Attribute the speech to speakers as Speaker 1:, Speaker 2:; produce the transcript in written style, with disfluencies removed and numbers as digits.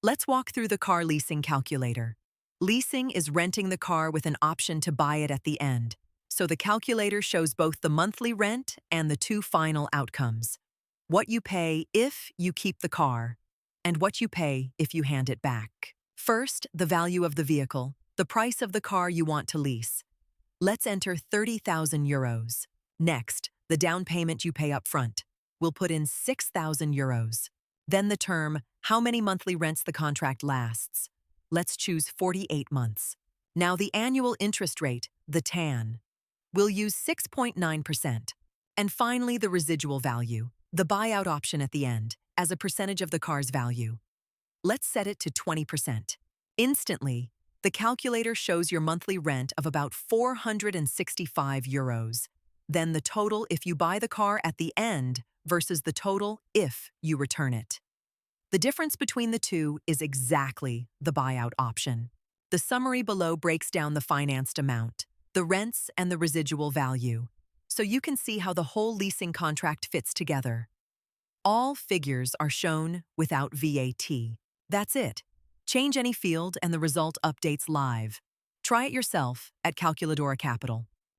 Speaker 1: Let's walk through the car leasing calculator. Leasing is renting the car with an option to buy it at the end, so the calculator shows both the monthly rent and the two final outcomes. What you pay if you keep the car, and what you pay if you hand it back. First, the value of the vehicle, the price of the car you want to lease. Let's enter 30,000 euros. Next, the down payment you pay up front. We'll put in 6,000 euros. Then the term, how many monthly rents the contract lasts. Let's choose 48 months. Now the annual interest rate, the TAN. We'll use 6.9%. And finally, the residual value, the buyout option at the end, as a percentage of the car's value. Let's set it to 20%. Instantly, the calculator shows your monthly rent of about 465 euros. Then the total if you buy the car at the end versus the total if you return it. The difference between the two is exactly the buyout option. The summary below breaks down the financed amount, the rents, and the residual value, so you can see how the whole leasing contract fits together. All figures are shown without VAT. That's it. Change any field and the result updates live. Try it yourself at Calculadora Capital.